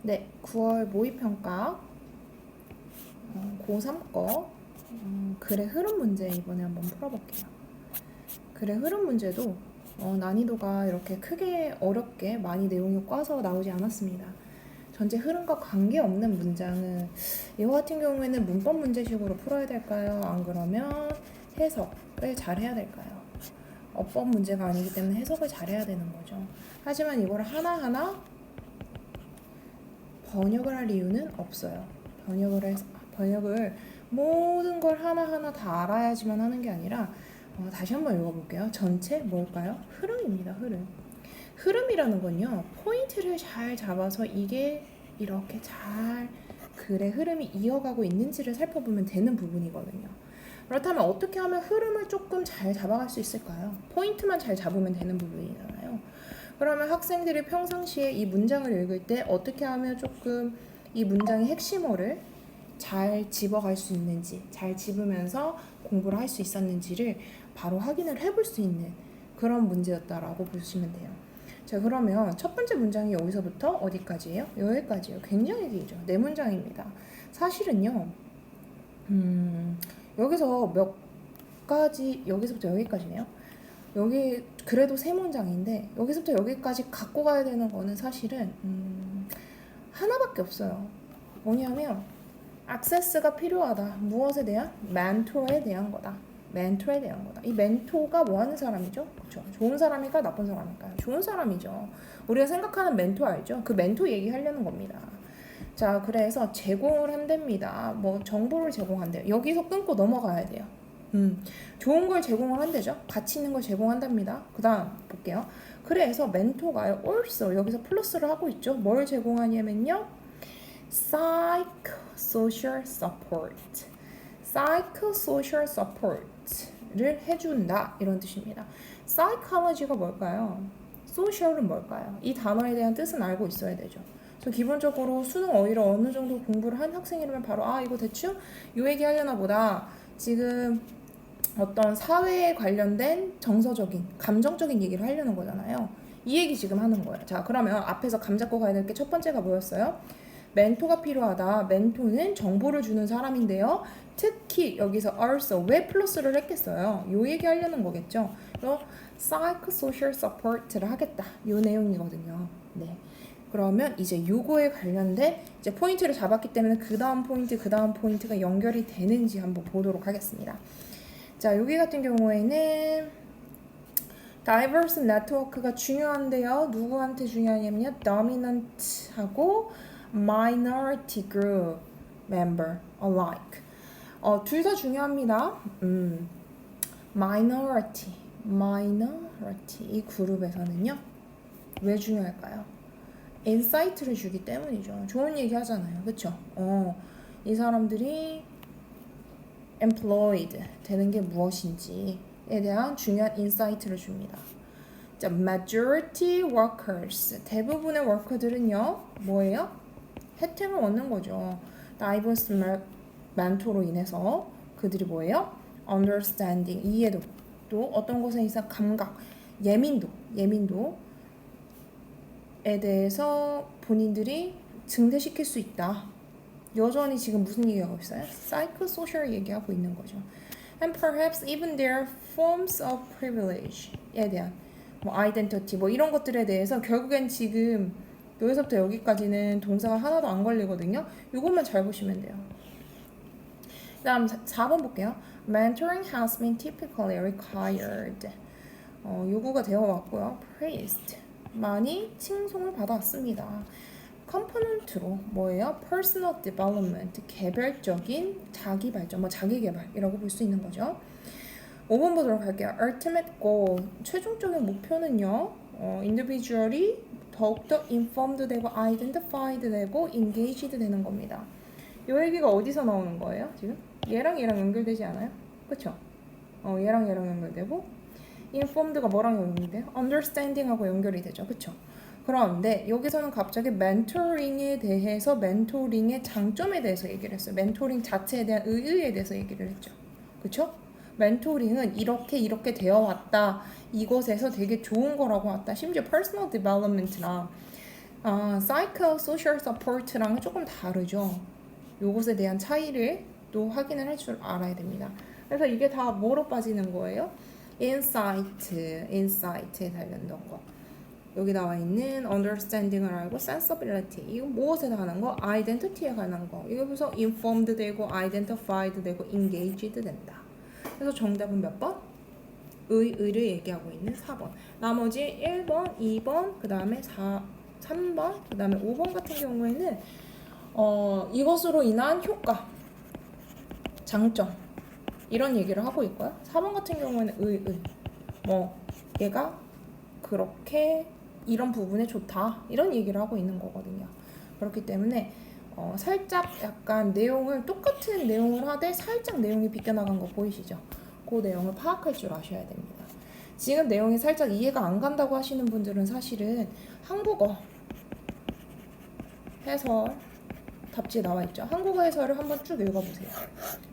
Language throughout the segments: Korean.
네, 9월 모의평가 고3 거 글의 흐름 문제 이번에 한번 풀어볼게요. 글의 흐름 문제도 난이도가 이렇게 크게 어렵게 많이 내용이 꽈서 나오지 않았습니다. 전체 흐름과 관계없는 문장은 이와 같은 경우에는 문법 문제식으로 풀어야 될까요? 안 그러면 해석을 잘 해야 될까요? 어법 문제가 아니기 때문에 해석을 잘 해야 되는 거죠. 하지만 이걸 하나하나 번역을 할 이유는 없어요. 번역을 모든 걸 하나하나 다 알아야지만 하는 게 아니라 다시 한번 읽어볼게요. 전체 뭘까요? 흐름입니다. 흐름이라는 건요, 포인트를 잘 잡아서 이게 이렇게 잘 글의 흐름이 이어가고 있는지를 살펴보면 되는 부분이거든요. 그렇다면 어떻게 하면 흐름을 조금 잘 잡아갈 수 있을까요? 포인트만 잘 잡으면 되는 부분이잖아요. 그러면 학생들이 평상시에 이 문장을 읽을 때 어떻게 하면 조금 이 문장의 핵심어를 잘 집어갈 수 있는지, 잘 집으면서 공부를 할 수 있었는지를 바로 확인을 해볼 수 있는 그런 문제였다라고 보시면 돼요. 자, 그러면 첫 번째 문장이 여기서부터 어디까지예요? 여기까지예요. 굉장히 길죠. 네 문장입니다. 사실은요, 여기서 몇 가지, 여기서부터 여기까지네요. 여기 그래도 세 문장인데 여기서부터 여기까지 갖고 가야 되는 거는 사실은 하나밖에 없어요. 뭐냐면 액세스가 필요하다. 무엇에 대한? 멘토에 대한 거다. 멘토에 대한 거다. 이 멘토가 뭐 하는 사람이죠? 그렇죠. 좋은 사람일까 나쁜 사람일까요? 좋은 사람이죠. 우리가 생각하는 멘토 알죠? 그 멘토 얘기하려는 겁니다. 자, 그래서 제공을 한답니다. 뭐 정보를 제공한대요. 여기서 끊고 넘어가야 돼요. 좋은 걸 제공을 한대죠. 가치 있는 걸 제공한답니다. 그 다음 볼게요. 그래서 멘토가요, also 여기서 플러스를 하고 있죠. 뭘 제공하냐면요, psychosocial support, psychosocial support를 해준다 이런 뜻입니다. psychology가 뭘까요? social은 뭘까요? 이 단어에 대한 뜻은 알고 있어야 되죠. 그래서 기본적으로 수능 어휘를 어느 정도 공부를 한 학생이라면 바로 이거 대충 요 얘기 하려나 보다. 지금 어떤 사회에 관련된 정서적인, 감정적인 얘기를 하려는 거잖아요. 이 얘기 지금 하는 거예요. 자, 그러면 앞에서 감 잡고 가야 될 게 첫 번째가 뭐였어요? 멘토가 필요하다. 멘토는 정보를 주는 사람인데요. 특히 여기서 also 왜 플러스를 했겠어요? 요 얘기 하려는 거겠죠. 그래서 psychosocial support를 하겠다. 요 내용이거든요. 네. 그러면 이제 요거에 관련된 이제 포인트를 잡았기 때문에 그 다음 포인트가 연결이 되는지 한번 보도록 하겠습니다. 자, 여기 같은 경우에는 diverse network가 중요한데요. 누구한테 중요하냐면요, dominant하고 minority group member alike. 둘 다 중요합니다. minority 이 그룹에서는요, 왜 중요할까요? 인사이트를 주기 때문이죠. 좋은 얘기 하잖아요. 그쵸? 이 사람들이 employed 되는 게 무엇인지에 대한 중요한 인사이트를 줍니다. 자, majority workers, 대부분의 워커들은요, 뭐예요? 혜택을 얻는 거죠. diverse 멘토로 인해서 그들이 뭐예요? understanding, 이해도, 또 어떤 것에 있어 감각, 예민도에 대해서 본인들이 증대시킬 수 있다. 여전히 지금 무슨 얘기하고 있어요? psychosocial 얘기하고 있는 거죠. And perhaps even their forms of privilege에 대한 뭐 identity 뭐 이런 것들에 대해서 결국엔 지금 여기서부터 여기까지는 동사가 하나도 안 걸리거든요. 이것만 잘 보시면 돼요. 다음 4번 볼게요. Mentoring has been typically required. 요구가 되어 왔고요. Praised. 많이 칭송을 받아왔습니다. 컴포넌트로 뭐예요? Personal development. 개별적인 자기 발전, 뭐 자기 개발이라고 볼 수 있는 거죠. 5번 보도록 할게요. Ultimate goal. 최종적인 목표는요, individually 더욱더 informed 되고 identified 되고 engaged 되는 겁니다. 이 얘기가 어디서 나오는 거예요? 지금 얘랑 연결되지 않아요? 그쵸? 얘랑 연결되고 informed가 뭐랑 연결돼요? understanding하고 연결이 되죠. 그쵸? 그런데 여기서는 갑자기 멘토링에 대해서 멘토링의 장점에 대해서 얘기를 했어요. 멘토링 자체에 대한 의의에 대해서 얘기를 했죠. 그쵸? 멘토링은 이렇게 되어 왔다. 이것에서 되게 좋은 거라고 왔다. 심지어 퍼스널 디벨롭먼트나 psychosocial support랑은 조금 다르죠. 요것에 대한 차이를 또 확인을 할 줄 알아야 됩니다. 그래서 이게 다 뭐로 빠지는 거예요? insight에 관련된 거. 여기 나와 있는 understanding을 알고 sensibility 이건 무엇에 관한 거? identity에 관한 거. 이거 그래서 informed 되고 identified 되고 engaged 된다. 그래서 정답은 몇 번? 의를 얘기하고 있는 4번. 나머지 1번, 2번, 그 다음에 3번, 그 다음에 5번 같은 경우에는 이것으로 인한 효과, 장점 이런 얘기를 하고 있고요. 4번 같은 경우에는 얘가 그렇게 이런 부분에 좋다 이런 얘기를 하고 있는 거거든요. 그렇기 때문에 살짝 약간 내용을 똑같은 내용을 하되 살짝 내용이 비껴나간 거 보이시죠? 그 내용을 파악할 줄 아셔야 됩니다. 지금 내용이 살짝 이해가 안 간다고 하시는 분들은 사실은 한국어 해설 답지에 나와 있죠. 한국어 해설을 한번 쭉 읽어보세요.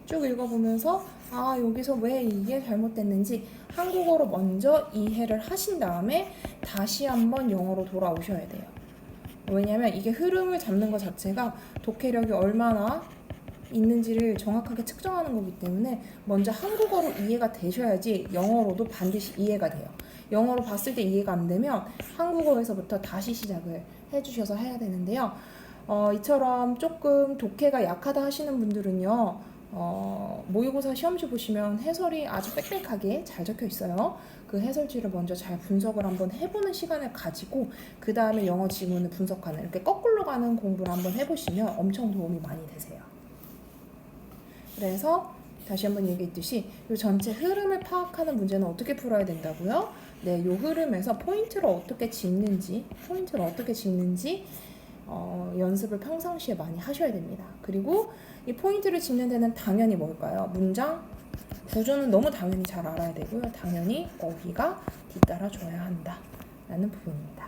쭉 읽어보면서 여기서 왜 이게 잘못됐는지 한국어로 먼저 이해를 하신 다음에 다시 한번 영어로 돌아오셔야 돼요. 왜냐하면 이게 흐름을 잡는 것 자체가 독해력이 얼마나 있는지를 정확하게 측정하는 거기 때문에 먼저 한국어로 이해가 되셔야지 영어로도 반드시 이해가 돼요. 영어로 봤을 때 이해가 안 되면 한국어에서부터 다시 시작을 해주셔서 해야 되는데요. 이처럼 조금 독해가 약하다 하시는 분들은요, 모의고사 시험지 보시면 해설이 아주 빽빽하게 잘 적혀 있어요. 그 해설지를 먼저 잘 분석을 한번 해보는 시간을 가지고 그 다음에 영어 지문을 분석하는 이렇게 거꾸로 가는 공부를 한번 해보시면 엄청 도움이 많이 되세요. 그래서 다시 한번 얘기했듯이 이 전체 흐름을 파악하는 문제는 어떻게 풀어야 된다고요? 네, 이 흐름에서 포인트를 어떻게 짚는지 연습을 평상시에 많이 하셔야 됩니다. 그리고 이 포인트를 짚는 데는 당연히 뭘까요? 문장 구조는 너무 당연히 잘 알아야 되고요. 당연히 어휘가 뒤따라줘야 한다 라는 부분입니다.